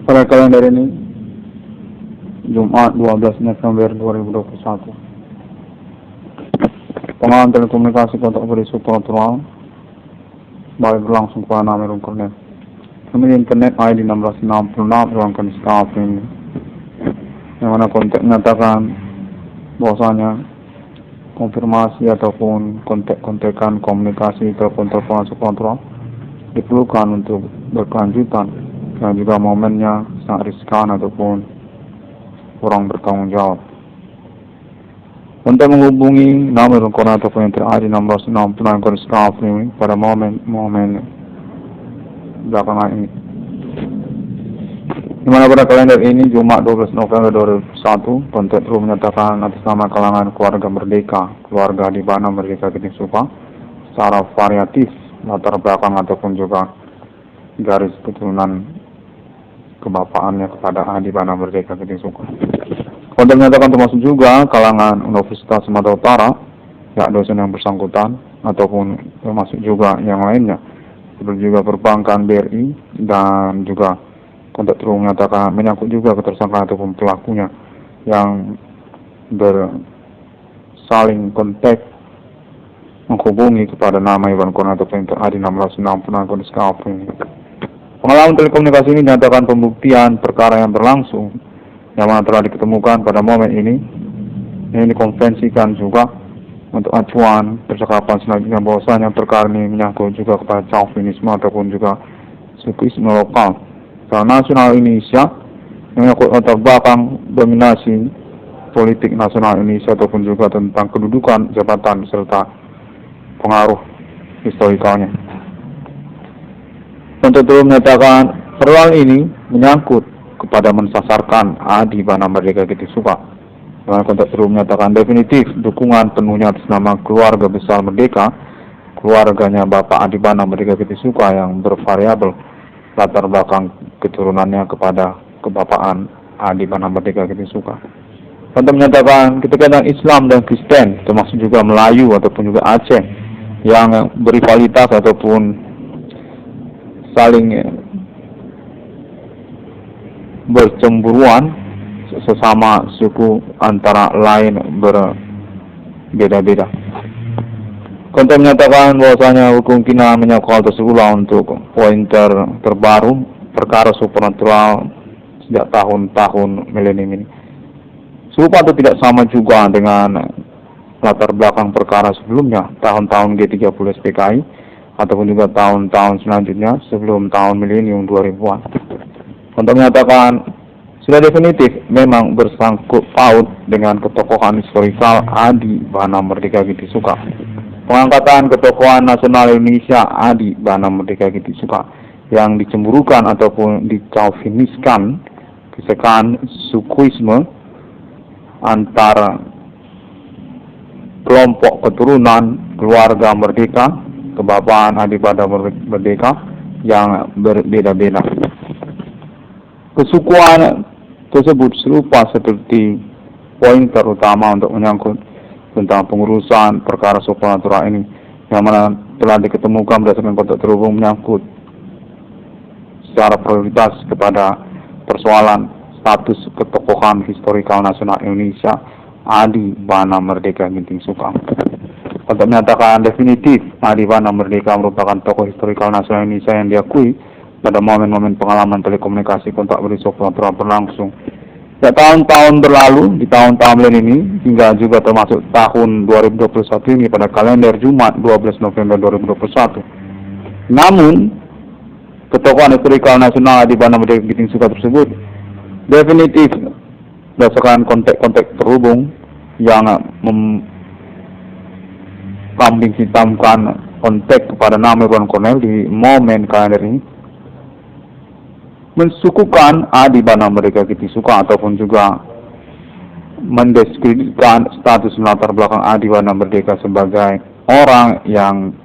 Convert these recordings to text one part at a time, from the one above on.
Pada kalender ini Jumat 12 November 2021. Pengenalan telekomunikasi kontak supernatural baik berlangsung pada nama Irwan Cornell. Nomor internet ID 1666 ruangkan staff ini, yang mana kontak menyatakan bahwasanya konfirmasi ataupun kontak-kontakan komunikasi telepon-teleponan supernatural diperlukan untuk berkelanjutan, dan juga momennya sangat riskan ataupun kurang bertanggung jawab. Untuk menghubungi nomor Irwan ataupun yang terada 666 staff ini pada momen belakangan ini. Di mana pada kalender ini Jumat 12 November 2021, kontak terus menyatakan atas nama kalangan keluarga Merdeka, keluarga di mana Merdeka Giting Suka, secara variatif latar belakang ataupun juga garis keturunan kebapaannya kepada Adi Bana Merdeka Giting Suka. Kontak menyatakan termasuk juga kalangan Universitas Sumatera Utara, ya dosen yang bersangkutan, ataupun termasuk juga yang lainnya, seperti juga perbankan BRI, dan juga kontak terus menyatakan menyangkut juga ketersangkaan ataupun pelakunya yang bersaling kontak menghubungi kepada nama Irwan Cornell ataupun Adi 1666 ini. Pengalaman telekomunikasi ini menyatakan pembuktian perkara yang berlangsung yang mana telah diketemukan pada momen ini dikonvensikan juga untuk acuan percakapan selanjutnya, bahwasanya perkara ini menyangkut juga kepada chauvinisme ataupun juga sukuisme lokal secara nasional Indonesia, yang menyangkut latar belakang dominasi politik nasional Indonesia ataupun juga tentang kedudukan jabatan serta pengaruh historikalnya. Untuk terus menyatakan persoalan ini menyangkut kepada mensasarkan Adi Bana Merdeka Giting Suka, dengan konteks terus menyatakan definitif dukungan penuhnya atas nama keluarga besar Merdeka, keluarganya Bapak Adi Bana Merdeka Giting Suka yang bervariabel latar belakang keturunannya kepada kebapaan Adi Bana Merdeka Giting Suka. Untuk menyatakan keterkaitan Islam dan Kristen, termasuk juga Melayu ataupun juga Aceh, yang berrivalitas ataupun saling bercemburuan sesama suku antara lain berbeda-beda. Konten menyatakan bahwasanya kemungkinan menyangkut hal tersebut untuk pointer terbaru perkara supernatural sejak tahun-tahun milenium ini. Serupa atau tidak sama juga dengan latar belakang perkara sebelumnya, tahun-tahun G30 SPKI, ataupun juga tahun-tahun selanjutnya sebelum tahun milenium 2000-an. Untuk menyatakan sudah definitif memang bersangkut paut dengan ketokohan historikal Adi Bana Merdeka Giting Suka. Pengangkatan ketokohan nasional Indonesia Adi Bana Merdeka Giting Suka yang dicemburukan ataupun dicauviniskan kesekaan sukuisme antara kelompok keturunan keluarga Merdeka, kebapaan Adi Bana Merdeka yang berbeda-beda. Kesukuan tersebut serupa seperti poin terutama untuk menyangkut tentang pengurusan perkara supernatural ini, yang mana telah diketemukan berdasarkan kontak terhubung menyangkut secara prioritas kepada persoalan status ketokohan historikal nasional Indonesia Adi Bana Merdeka Giting Suka. Untuk menyatakan definitif Adi Bana Merdeka merupakan tokoh historikal nasional Indonesia yang diakui pada momen-momen pengalaman telekomunikasi kontak supernatural berlangsung sejak tahun-tahun berlalu, di tahun-tahun milenium ini hingga juga termasuk tahun 2021 ini pada kalender Jumat 12 November 2021. Namun ketokohan historikal nasional Adi Bana Merdeka Giting Suka tersebut definitif berdasarkan kontak terhubung yang kambing hitamkan kontak kepada nama Irwan Cornell di momen kalender ini mensukukan Adi Bana Merdeka Giting Suka ataupun juga mendiskreditkan status latar belakang Adi Bana Merdeka sebagai orang yang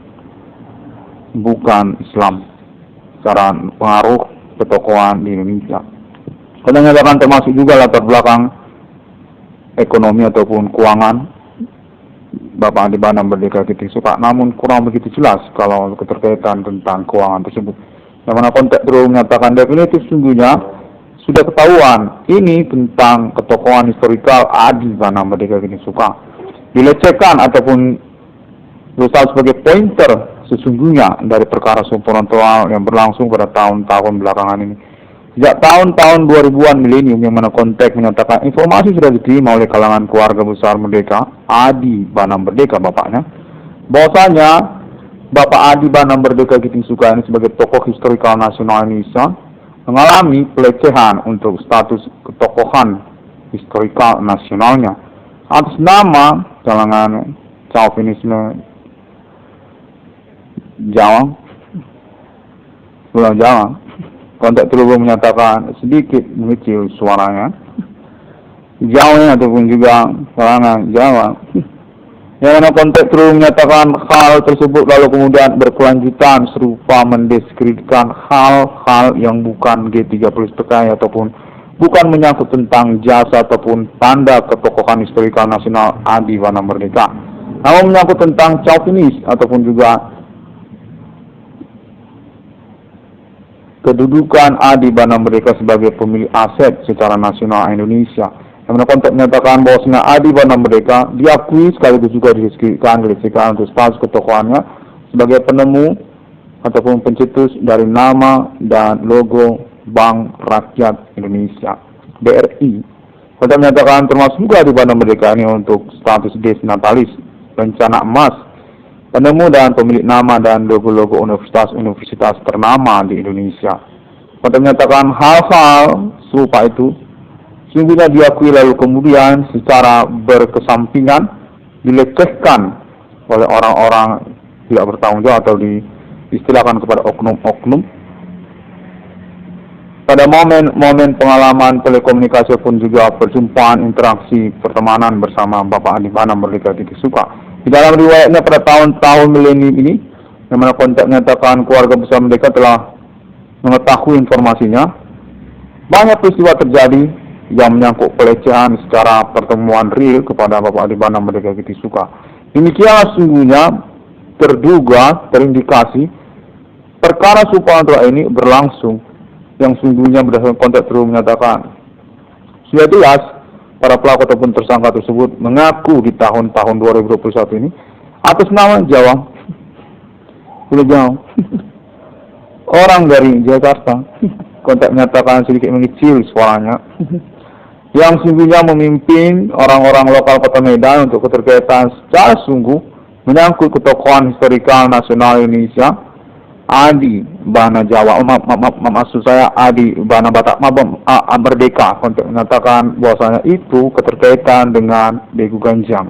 bukan Islam secara pengaruh ketokohan di Indonesia. Karena menyatakan termasuk juga latar belakang ekonomi ataupun keuangan Bapak Adi Bana Merdeka Giting Suka, namun kurang begitu jelas kalau keterkaitan tentang keuangan tersebut. Yang mana konteks terus menyatakan definitif sungguhnya sudah ketahuan ini tentang ketokohan historikal Adi Bana Merdeka Kiting Suka dilecehkan ataupun berusaha sebagai pointer sesungguhnya dari perkara supranatural yang berlangsung pada tahun-tahun belakangan ini. Sejak tahun-tahun 2000-an milenium yang mana konteks menyatakan informasi sudah diterima oleh kalangan keluarga besar Merdeka, Adi Bana Merdeka bapaknya, bahwasanya Bapak Adi Bana Merdeka Kiting Suka ini sebagai tokoh historikal nasional Indonesia mengalami pelecehan untuk status ketokohan historikal nasionalnya atas nama kalangan chauvinisme Jawa, Pulau Jawa. Kontak terhubung menyatakan sedikit mengecil suaranya Jawa ataupun juga kalangan Jawa. Yang mana kontak terhubung menyatakan hal tersebut lalu kemudian berkelanjutan serupa mendeskripsikan hal-hal yang bukan G30 ataupun bukan menyangkut tentang jasa ataupun tanda ketokohan historikal nasional Adi Bana Merdeka, namun menyangkut tentang chauvinis ataupun juga kedudukan Adi Bana Merdeka sebagai pemilik aset secara nasional Indonesia. Yang mana konteks menyatakan bahwasanya Adi Bana Merdeka diakui sekaligus juga dilecehkan untuk status ketokohannya sebagai penemu ataupun pencetus dari nama dan logo Bank Rakyat Indonesia BRI. Konteks menyatakan termasuk juga Adi Bana Merdeka ini untuk status desnatalis, bencana emas, penemu dan pemilik nama dan logo-logo universitas-universitas ternama di Indonesia. Konteks menyatakan hal-hal serupa itu sungguhnya diakui lalu kemudian secara berkesampingan dilecehkan oleh orang-orang tidak bertanggung jawab atau diistilahkan kepada oknum-oknum. Pada momen pengalaman telekomunikasi pun juga perjumpaan interaksi pertemanan bersama Bapak Adi Bana Merdeka Kiting Suka. Di dalam riwayatnya pada tahun-tahun milenium ini, yang mana kontak menyatakan keluarga besar Merdeka telah mengetahui informasinya, banyak peristiwa terjadi yang menyangkut pelecehan secara pertemuan real kepada Bapak Adi Bana Merdeka Kiting Suka. Demikianlah sungguhnya terduga, terindikasi perkara supranatural ini berlangsung, yang sungguhnya berdasarkan konteks terus menyatakan sudah jelas para pelaku ataupun tersangka tersebut mengaku di tahun-tahun 2021 ini atas nama Jawa, Pulau Jawa, orang dari Jakarta. Konteks menyatakan sedikit mengecil suaranya yang sungguhnya memimpin orang-orang lokal Kota Medan untuk keterkaitan secara sungguh menyangkut ketokohan historikal nasional Indonesia Adi Bana Jawa, maksud saya Adi Bana Merdeka. Untuk menyatakan bahwasanya itu keterkaitan dengan Begu Ganjang.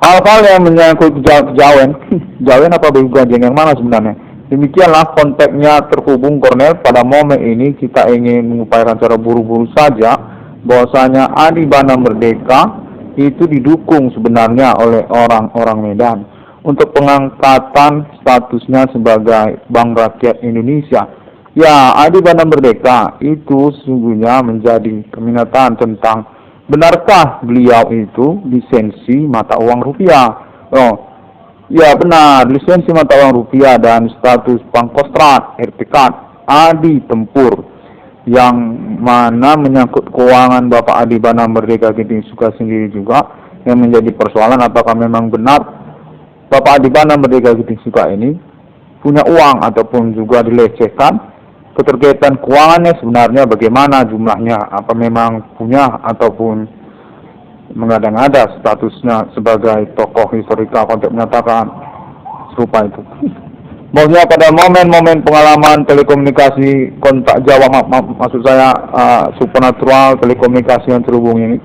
Hal-hal yang menyangkut kejawen, Jawen apa Begu Ganjang yang mana sebenarnya? Demikianlah konteksnya terhubung Kornel. Pada momen ini kita ingin mengupayakan secara buru-buru saja bahwasanya Adi Bana Merdeka itu didukung sebenarnya oleh orang-orang Medan untuk pengangkatan statusnya sebagai Bank Rakyat Indonesia. Ya, Adi Bana Merdeka itu sesungguhnya menjadi keminatan tentang benarkah beliau itu lisensi mata uang rupiah. Ya benar, lisensi mata uang rupiah dan status Pangkostrat, RPK, Adi Tempur, yang mana menyangkut keuangan Bapak Adi Bana Merdeka Kiting Suka sendiri juga, yang menjadi persoalan apakah memang benar Bapak Adi Bana Merdeka Kiting Suka ini punya uang ataupun juga dilecehkan. Keterkaitan keuangannya sebenarnya bagaimana jumlahnya, apa memang punya ataupun mengada-ngada statusnya sebagai tokoh historikal. Konteks menyatakan serupa itu. Maksudnya pada momen-momen pengalaman telekomunikasi kontak Jawa, maksud saya supernatural telekomunikasi yang terhubung ini,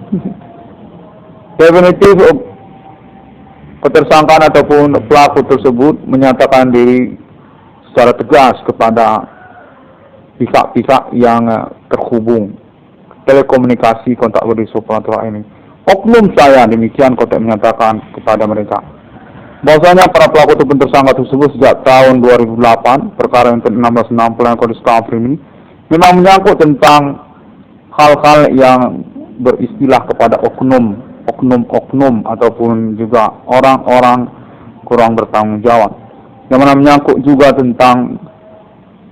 definitif ketersangkaan ataupun pelaku tersebut menyatakan diri secara tegas kepada pihak-pihak yang terhubung telekomunikasi kontak berdiri supernatural ini. Oknum saya, demikian konteks menyatakan kepada mereka bahwasanya para pelaku ataupun tersangka tersebut sejak tahun 2008 perkara yang 1660 Kode Skafri ini memang menyangkut tentang hal-hal yang beristilah kepada oknum ataupun juga orang-orang kurang bertanggung jawab, yang mana menyangkut juga tentang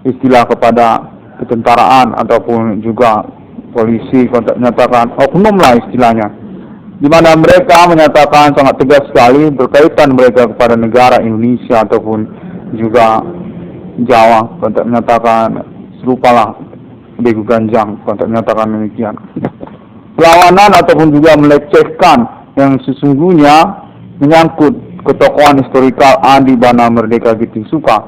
istilah kepada ketentaraan ataupun juga polisi, kontak menyatakan oknum lah istilahnya, di mana mereka menyatakan sangat tegas sekali berkaitan mereka kepada negara Indonesia ataupun juga Jawa. Kontak menyatakan serupalah begu ganjang, kontak menyatakan demikian. Perlawanan ataupun juga melecehkan yang sesungguhnya menyangkut ketokohan historikal Adi Bana Merdeka Giting Suka,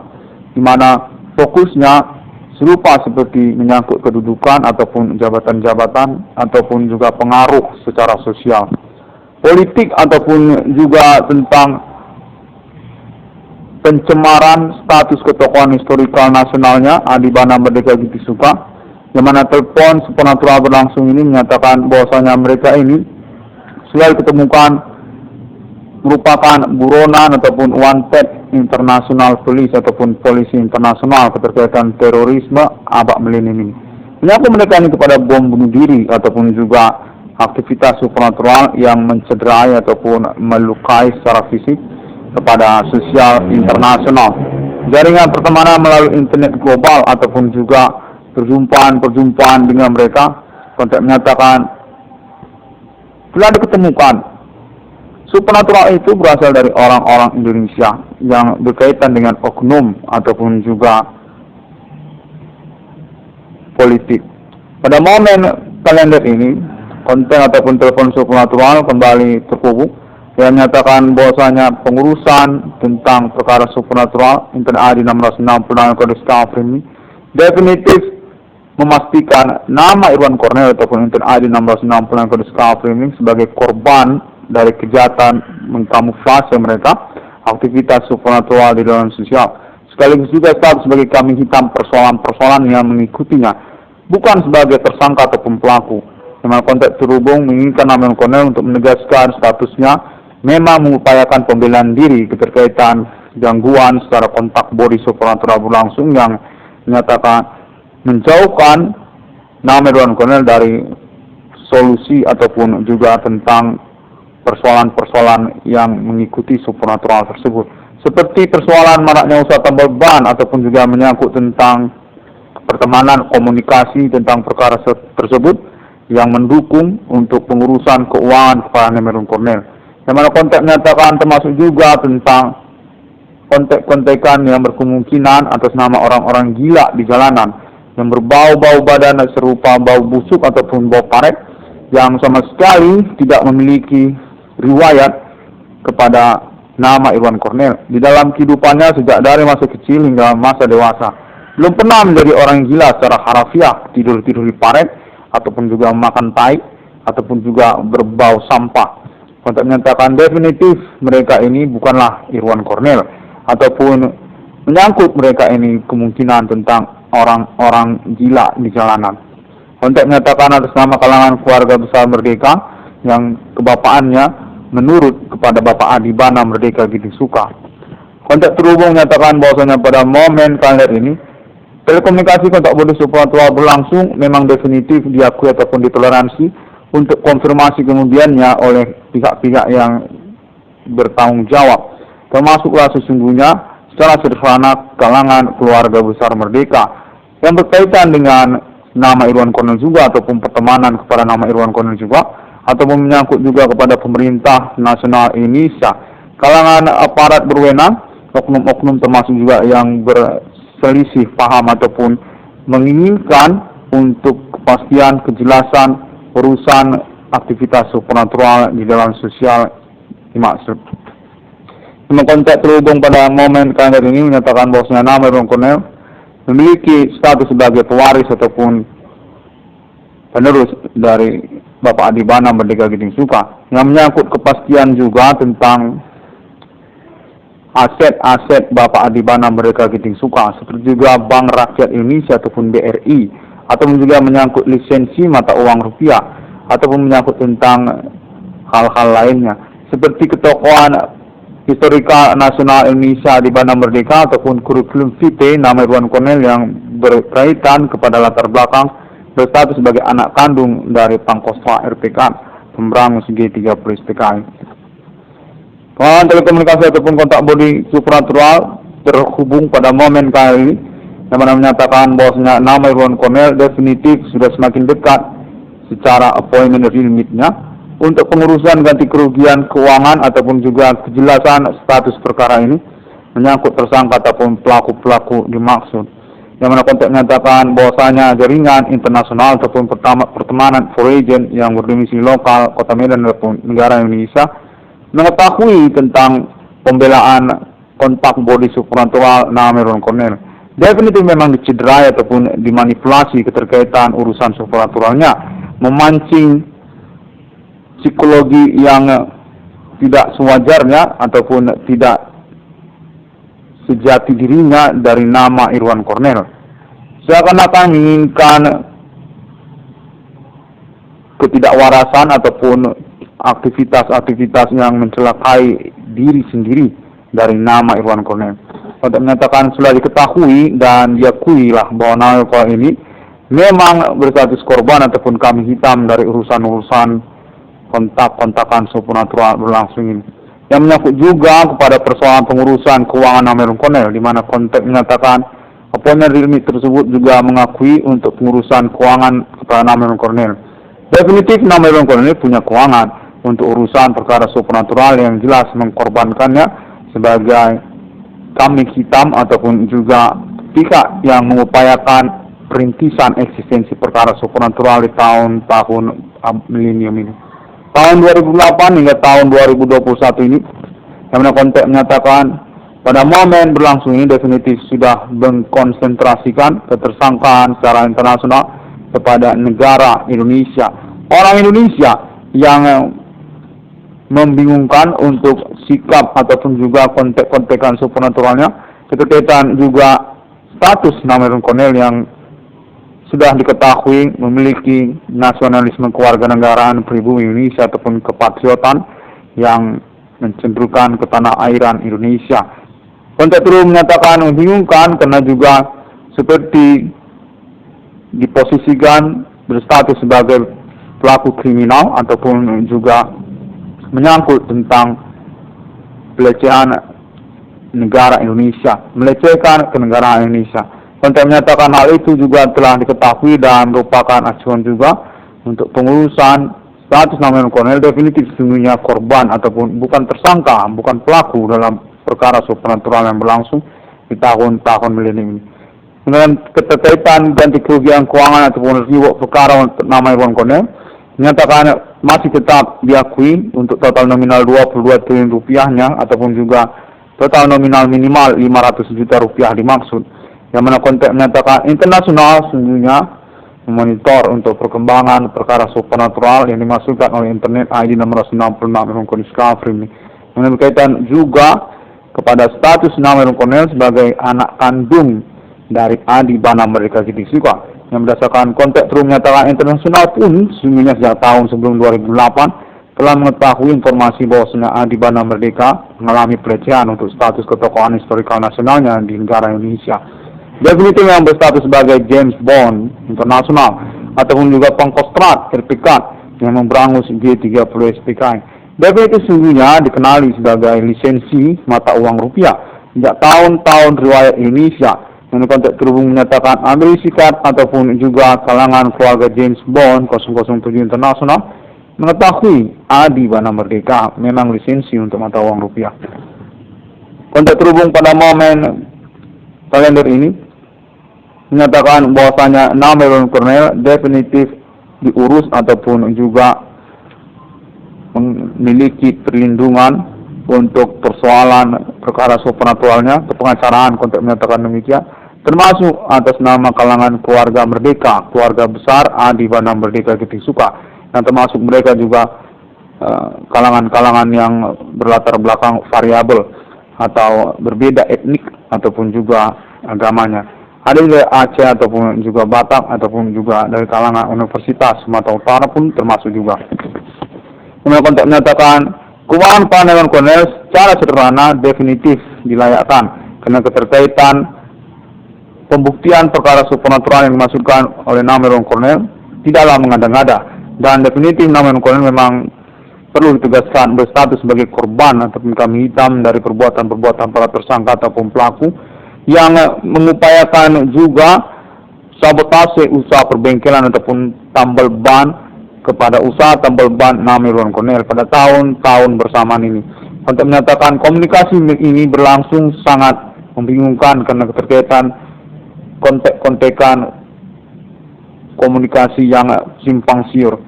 di mana fokusnya serupa seperti menyangkut kedudukan ataupun jabatan-jabatan ataupun juga pengaruh secara sosial, politik ataupun juga tentang pencemaran status ketokohan historikal nasionalnya Adi Bana Merdeka Giting Suka, yang mana telepon supernatural berlangsung ini menyatakan bahwasanya mereka ini selalu ditemukan merupakan buronan ataupun wanted internasional police ataupun polisi internasional keterkaitan terorisme abak milenium ini. Menyangkut mereka ini kepada bom bunuh diri ataupun juga aktivitas supernatural yang mencederai ataupun melukai secara fisik kepada sosial internasional. Jaringan pertemanan melalui internet global ataupun juga perjumpaan dengan mereka, kontak menyatakan telah diketemukan supernatural itu berasal dari orang-orang Indonesia yang berkaitan dengan oknum ataupun juga politik. Pada momen kalender ini, konten ataupun telepon supernatural kembali terhubung yang menyatakan bahwasanya pengurusan tentang perkara supernatural Inten AD 666 Kode Skafri ini definitif memastikan nama Irwan Cornel ataupun Inten AD 666 Kode Skafri ini sebagai korban dari kejahatan mengkamuflase mereka aktivitas supernatural di dalam sosial, sekaligus juga status sebagai kambing hitam persoalan-persoalan yang mengikutinya, bukan sebagai tersangka ataupun pelaku. Memang konteks terhubung menginginkan Irwan Cornel untuk menegaskan statusnya memang mengupayakan pembelaan diri keterkaitan gangguan secara kontak body supernatural berlangsung yang menyatakan menjauhkan nama Irwan Cornel dari solusi ataupun juga tentang persoalan-persoalan yang mengikuti supernatural tersebut, seperti persoalan maraknya usaha tambal ban ataupun juga menyangkut tentang pertemanan komunikasi tentang perkara tersebut yang mendukung untuk pengurusan keuangan kepada Irwan Cornel. Yang mana konteks menyatakan termasuk juga tentang kontek-kontekan yang berkemungkinan atas nama orang-orang gila di jalanan yang berbau-bau badan serupa bau busuk ataupun bau paret yang sama sekali tidak memiliki riwayat kepada nama Irwan Cornel di dalam kehidupannya sejak dari masa kecil hingga masa dewasa. Belum pernah menjadi orang gila secara harafiah, tidur-tidur di paret ataupun juga makan tai ataupun juga berbau sampah. Kontak menyatakan definitif mereka ini bukanlah Irwan Cornel ataupun menyangkut mereka ini kemungkinan tentang orang-orang gila di jalanan. Kontak menyatakan atas nama kalangan keluarga besar Merdeka yang kebapaannya menurut kepada Bapak Adi Bana Merdeka Giting Suka. Kontak terhubung menyatakan bahwasanya pada momen kalender ini telekomunikasi kontak body supernatural berlangsung memang definitif diakui ataupun ditoleransi untuk konfirmasi kemudiannya oleh pihak-pihak yang bertanggung jawab, termasuklah sesungguhnya secara sederhana kalangan keluarga besar Merdeka yang berkaitan dengan nama Irwan Cornel juga ataupun pertemanan kepada nama Irwan Cornel juga ataupun menyangkut juga kepada pemerintah nasional Indonesia, kalangan aparat berwenang, oknum-oknum termasuk juga yang berselisih paham ataupun menginginkan untuk kepastian kejelasan urusan aktivitas supernatural di dalam sosial dimaksud. Memang konteks terhubung pada momen kalender ini menyatakan bahwasanya nama Irwan Cornel memiliki status sebagai pewaris ataupun penerus dari Bapak Adi Bana Merdeka Giting Suka, yang menyangkut kepastian juga tentang aset-aset Bapak Adi Bana Merdeka Giting Suka, seperti juga Bank Rakyat Indonesia ataupun BRI, ataupun juga menyangkut lisensi mata uang rupiah, ataupun menyangkut tentang hal-hal lainnya, seperti ketokohan historikal nasional Indonesia Adi Bana Merdeka ataupun kurikulum vitae nama Irwan Cornel yang berkaitan kepada latar belakang berstatus sebagai anak kandung dari Pangkostrat RPK Pemberangus G30 SPKI. Pengelolaan telekomunikasi ataupun kontak body supernatural terhubung pada momen kali ini yang mana menyatakan bahwasanya nama Irwan Cornel definitif sudah semakin dekat secara appointment limitnya untuk pengurusan ganti kerugian keuangan ataupun juga kejelasan status perkara ini menyangkut tersangka ataupun pelaku-pelaku dimaksud. Yang mana konteks menyatakan bahwasanya jaringan internasional ataupun pertemanan foreign yang berdomisili lokal Kota Medan ataupun negara Indonesia mengetahui tentang pembelaan kontak body supernatural nama Irwan Cornel. Definitif memang dicederai ataupun dimanipulasi keterkaitan urusan supernaturalnya, memancing psikologi yang tidak sewajarnya ataupun tidak sejati dirinya dari nama Irwan Cornel. Seakan-akan menginginkan ketidakwarasan ataupun aktivitas-aktivitas yang mencelakai diri sendiri dari nama Irwan Cornel. Untuk menyatakan sudah diketahui dan diakui lah bahwa nama Irwan ini memang berstatus korban ataupun kambing hitam dari urusan-urusan kontak-kontakan supernatural berlangsung ini. Yang menyangkut juga kepada persoalan pengurusan keuangan nama Irwan Cornel, di mana konteks menyatakan appointment limit tersebut juga mengakui untuk pengurusan keuangan kepada nama Irwan Cornel. Definitif nama Irwan Cornel punya keuangan untuk urusan perkara supernatural yang jelas mengkorbankannya sebagai kambing hitam ataupun juga pihak yang mengupayakan perintisan eksistensi perkara supernatural di tahun-tahun milenium ini. Tahun 2008 hingga tahun 2021 ini, yang mana konteks menyatakan pada momen berlangsung ini definitif sudah mengkonsentrasikan ketersangkaan secara internasional kepada negara Indonesia. Orang Indonesia yang membingungkan untuk sikap ataupun juga kontek-kontekan supernaturalnya, keterkaitan juga status nama Irwan Cornel yang sudah diketahui memiliki nasionalisme kewarganegaraan pribumi Indonesia ataupun kepatriotan yang mencenderungkan ke tanah airan Indonesia. Konteks terus menyatakan membingungkan karena juga seperti diposisikan berstatus sebagai pelaku kriminal ataupun juga menyangkut tentang pelecehan negara Indonesia, melecehkan kenegaraan Indonesia. Konteks menyatakan hal itu juga telah diketahui dan merupakan acuan juga untuk pengurusan status nama Irwan Cornel definitif sesungguhnya korban ataupun bukan tersangka, bukan pelaku dalam perkara supernatural yang berlangsung di tahun-tahun milenium ini. Dengan keterkaitan ganti kerugian keuangan ataupun reward perkara untuk nama Irwan Cornel menyatakan masih tetap diakui untuk total nominal 22 triliun rupiahnya ataupun juga total nominal minimal 500 juta rupiah dimaksud. Yang mana konteks menyatakan internasional sesungguhnya memonitor untuk perkembangan perkara supernatural yang dimasukkan oleh internet ID nomor 96 Irwan Cornel Discovery ini. Yang berkaitan juga kepada status nama Irwan Cornel sebagai anak kandung dari Adi Bana Merdeka Kitisuka. Yang berdasarkan konteks terus menyatakan internasional pun sesungguhnya sejak tahun sebelum 2008 telah mengetahui informasi bahwasanya Adi Bana Merdeka mengalami pelecehan untuk status ketokohan historikal nasionalnya di negara Indonesia. Definitif yang berstatus sebagai James Bond internasional ataupun juga pangkostrat RPK yang memberangus G30 SPK. Definitif sesungguhnya dikenali sebagai lisensi mata uang rupiah sejak tahun-tahun riwayat Indonesia. Yang konteks terhubung menyatakan Amerika Serikat ataupun juga kalangan keluarga James Bond 007 internasional mengetahui Adi Bana Merdeka memang lisensi untuk mata uang rupiah. Konteks terhubung pada momen kalender ini menyatakan bahwasanya nama Irwan Cornel definitif diurus ataupun juga memiliki perlindungan untuk persoalan perkara supernaturalnya, pengacaraan konteks menyatakan demikian, termasuk atas nama kalangan keluarga Merdeka, keluarga besar Adi Bana Merdeka Kitisuka, yang termasuk mereka juga kalangan-kalangan yang berlatar belakang variabel atau berbeda etnik ataupun juga agamanya. Ada juga Aceh ataupun juga Batak ataupun juga dari kalangan Universitas Sumatera Utara pun termasuk juga. Kemudian konteks menyatakan keuangan Pak Irwan Cornel secara sederhana definitif dilayakkan karena keterkaitan pembuktian perkara supernatural yang dimasukkan oleh nama Irwan Cornel tidaklah mengada-ngada dan definitif nama Irwan Cornel memang perlu ditegaskan berstatus sebagai korban ataupun kambing hitam dari perbuatan-perbuatan para tersangka ataupun pelaku yang mengupayakan juga sabotase usaha perbengkelan ataupun tambal ban kepada usaha tambal ban nama Irwan Cornell pada tahun-tahun bersamaan ini. Untuk menyatakan komunikasi ini berlangsung sangat membingungkan karena keterkaitan kontek-kontekan komunikasi yang simpang siur.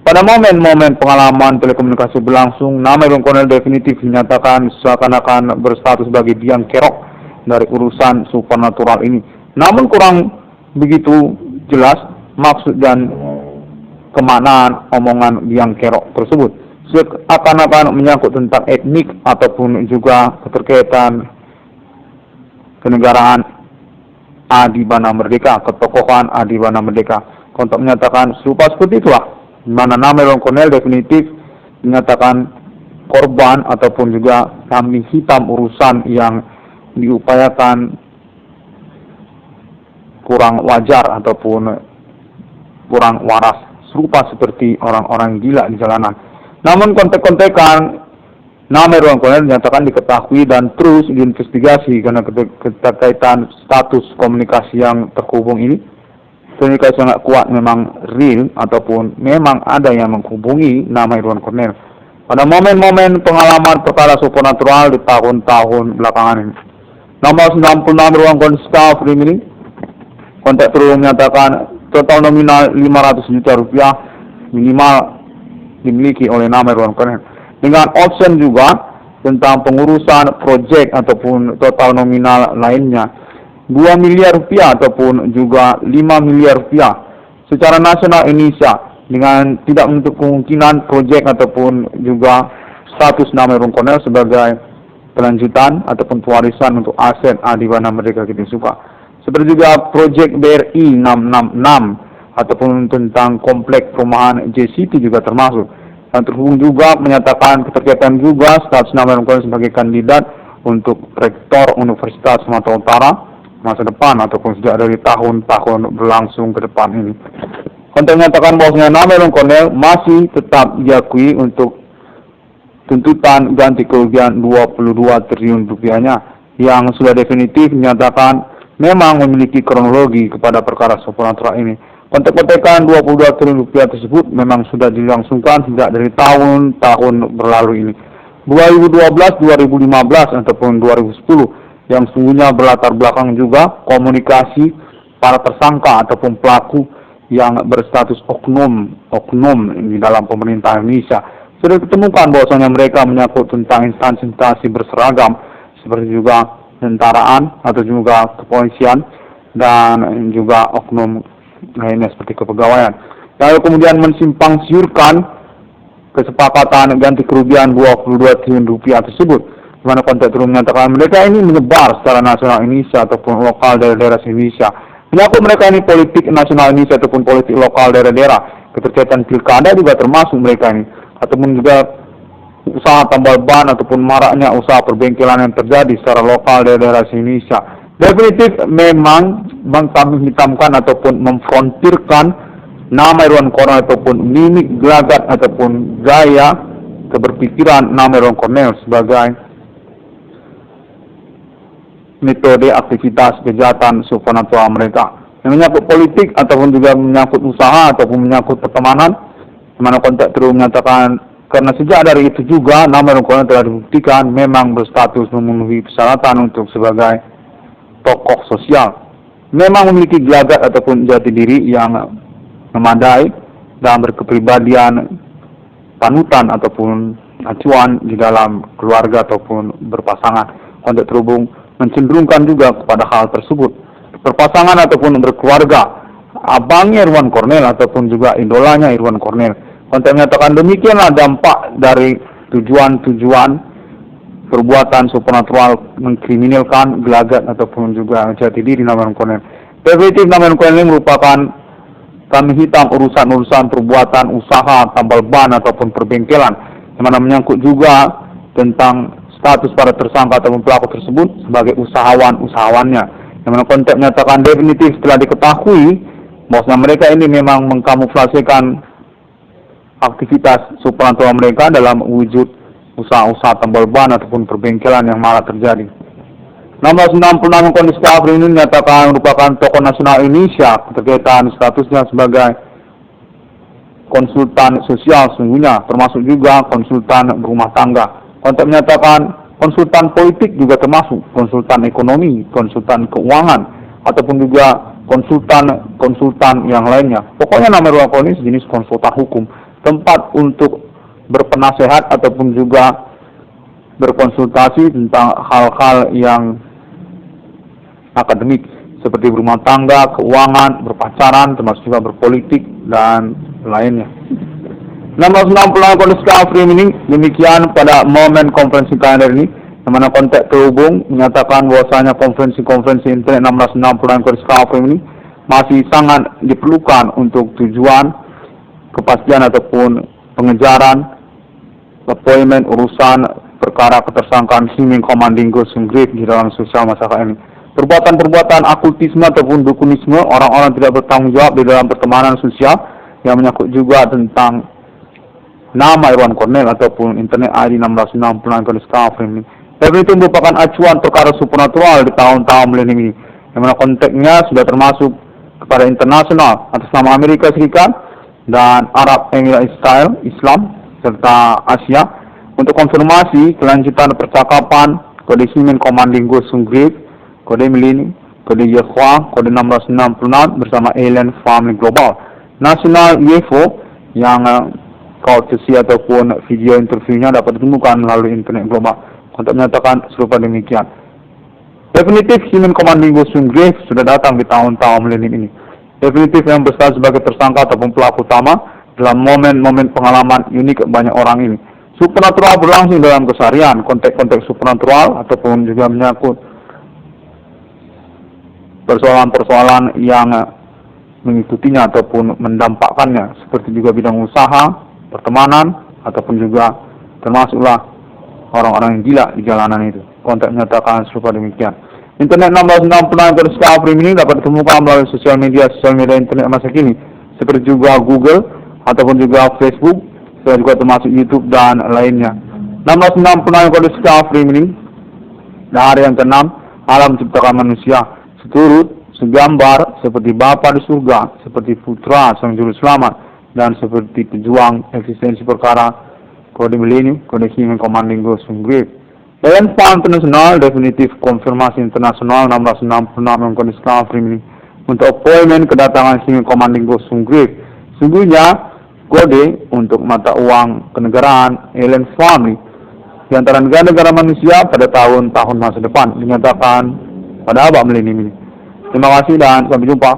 Pada momen-momen pengalaman telekomunikasi berlangsung, nama Irwan Cornell definitif dinyatakan seakan-akan berstatus sebagai biang kerok dari urusan supernatural ini. Namun kurang begitu jelas maksud dan kemaknaan omongan biang kerok tersebut. Seakan-akan menyangkut tentang etnik ataupun juga keterkaitan kenegaraan Adibana Merdeka, ketokohan Adibana Merdeka. Untuk menyatakan serupa seperti itulah, di mana nama Irwan Cornell definitif dinyatakan korban ataupun juga kambing hitam urusan yang diupayakan kurang wajar ataupun kurang waras, serupa seperti orang-orang gila di jalanan. Namun kontek-kontekan nama Irwan Cornell dinyatakan diketahui dan terus diinvestigasi karena keterkaitan status komunikasi yang terhubung ini. Komunikasi sangat kuat memang real ataupun memang ada yang menghubungi nama Irwan Cornell pada momen-momen pengalaman perkara supernatural di tahun-tahun belakangan ini. Nomor 96 Irwan Cornell Staff Remaining kontak terus menyatakan total nominal 500 juta rupiah minimal dimiliki oleh nama Irwan Cornell, dengan option juga tentang pengurusan proyek ataupun total nominal lainnya 2 miliar rupiah ataupun juga 5 miliar rupiah secara nasional Indonesia, dengan tidak menutup kemungkinan proyek ataupun juga status nama Irwan Cornell sebagai pelanjutan ataupun pewarisan untuk aset Adibana Merdeka Kita Suka. Seperti juga proyek BRI 666 ataupun tentang komplek perumahan JCT juga termasuk. Dan terhubung juga menyatakan keterkaitan juga status nama Irwan Cornell sebagai kandidat untuk rektor Universitas Sumatera Utara masa depan ataupun sejak dari tahun-tahun berlangsung ke depan ini. Untuk menyatakan bahwasanya nama Irwan Cornell masih tetap diakui untuk tuntutan ganti kerugian 22 triliun rupiahnya yang sudah definitif dinyatakan memang memiliki kronologi kepada perkara supernatural ini. Kontek-kontekan 22 triliun rupiah tersebut memang sudah dilangsungkan sejak dari tahun-tahun berlalu ini. 2012, 2015 ataupun 2010 yang sungguhnya berlatar belakang juga komunikasi para tersangka ataupun pelaku yang berstatus oknum di dalam pemerintah Indonesia. Sudah ditemukan bahwasanya mereka menyangkut tentang instansi-instansi berseragam seperti juga tentaraan atau juga kepolisian dan juga oknum lainnya seperti kepegawaian. Lalu kemudian mensimpang siurkan kesepakatan ganti kerugian 22 triliun rupiah tersebut, di mana konteks turun menyatakan mereka ini menyebar secara nasional Indonesia ataupun lokal daerah-daerah Indonesia. Menyangkut mereka ini politik nasional Indonesia ataupun politik lokal daerah-daerah, keterkaitan pilkada juga termasuk mereka ini, ataupun juga usaha tambal ban ataupun maraknya usaha perbengkelan yang terjadi secara lokal daerah-daerah Indonesia. Definitif memang kami hitamkan ataupun memfrontirkan nama Irwan Cornell ataupun mimik gelagat ataupun gaya keberpikiran nama Irwan Cornell sebagai metode aktivitas kejahatan supernatural mereka yang menyangkut politik ataupun juga menyangkut usaha ataupun menyangkut pertemanan, di mana konteks terus menyatakan karena sejak dari itu juga nama Irwan Cornell telah dibuktikan memang berstatus memenuhi persyaratan untuk sebagai tokoh sosial, memang memiliki gelagat ataupun jati diri yang memadai dan berkepribadian panutan ataupun acuan di dalam keluarga ataupun berpasangan. Konteks terhubung mencenderungkan juga kepada hal tersebut. Berpasangan ataupun berkeluarga, abangnya Irwan Cornell ataupun juga idolanya Irwan Cornell. Konteks menyatakan demikianlah dampak dari tujuan-tujuan perbuatan supernatural mengkriminalkan gelagat ataupun juga jati diri nama Irwan Cornell. Definitif nama Irwan Cornell merupakan kambing hitam urusan-urusan perbuatan usaha tambal ban ataupun perbengkelan, yang mana menyangkut juga tentang status para tersangka ataupun pelaku tersebut sebagai usahawannya, yang mana konteks menyatakan definitif setelah diketahui bahwa mereka ini memang mengkamuflasekan aktivitas supernatural mereka dalam wujud usaha-usaha tambal ban ataupun perbengkelan yang malah terjadi. 1666 Kondisi Afri ini dinyatakan merupakan tokoh nasional Indonesia keterkaitan statusnya sebagai konsultan sosial sesungguhnya, termasuk juga konsultan berumah tangga. Konteks menyatakan konsultan politik juga termasuk, konsultan ekonomi, konsultan keuangan, ataupun juga konsultan yang lainnya. Pokoknya nama ruang ini sejenis konsultan hukum, tempat untuk berpenasehat ataupun juga berkonsultasi tentang hal-hal yang akademik seperti berumah tangga, keuangan, berpacaran, termasuk juga berpolitik dan lainnya. 1666 Kondisi Afri ini demikian pada momen konferensi kalender ini, di mana konteks terhubung menyatakan bahwasanya konferensi internet 1666 Kondisi Afri ini masih sangat diperlukan untuk tujuan kepastian ataupun pengejaran appointment urusan perkara ketersangkaan Himing Commanding Ghost Grave di dalam sosial masyarakat ini. Perbuatan-perbuatan okultisme ataupun dukunisme, orang-orang tidak bertanggung jawab di dalam pertemanan sosial yang menyangkut juga tentang nama Irwan Cornell ataupun internet ID 1666 Kondisi Afri ini. Dan itu merupakan acuan perkara supernatural di tahun-tahun milenium ini, yang mana konteksnya sudah termasuk kepada internasional atas nama Amerika Serikat dan Arab Emirat Israel, Islam, serta Asia untuk konfirmasi kelanjutan percakapan kode Himing Commanding Ghost Grave, kode Millennium, kode Yehwa, kode 1666 bersama Alien Family Global Nasional UFO yang courtesy ataupun video interviewnya dapat ditemukan melalui internet global. Untuk menyatakan serupa demikian. Definitif Himing Commanding Ghost Grave sudah datang di tahun-tahun milenium ini. Definitif yang berstatus sebagai tersangka ataupun pelaku utama dalam momen-momen pengalaman unik banyak orang ini. Supernatural berlangsung dalam keseharian, konteks-konteks supernatural ataupun juga menyangkut persoalan-persoalan yang mengikutinya ataupun mendampakkannya, seperti juga bidang usaha, pertemanan, ataupun juga termasuklah orang-orang yang gila di jalanan itu. Konteks menyatakan serupa demikian. Internet 1666 Kondisi Afri ini dapat ditemukan melalui sosial media internet masa kini, seperti juga Google ataupun juga Facebook, dan juga termasuk YouTube dan lainnya. 1666 Kondisi Afri ini hari yang ke-6 alam menciptakan manusia seturut segambar seperti Bapa di surga, seperti Putra sang juru selamat, dan seperti pejuang eksistensi perkara kode Millennium, kode Himing Commanding Ghost Grave. Alien Family International definitif konfirmasi internasional 1666 Kondisi Afri ini untuk appointment kedatangan Himing Commanding Ghost Grave. Sungguhnya kode untuk mata uang kenegaraan Alien Family di antara negara-negara manusia pada tahun-tahun masa depan dinyatakan pada abad milenium ini. Terima kasih dan sampai jumpa.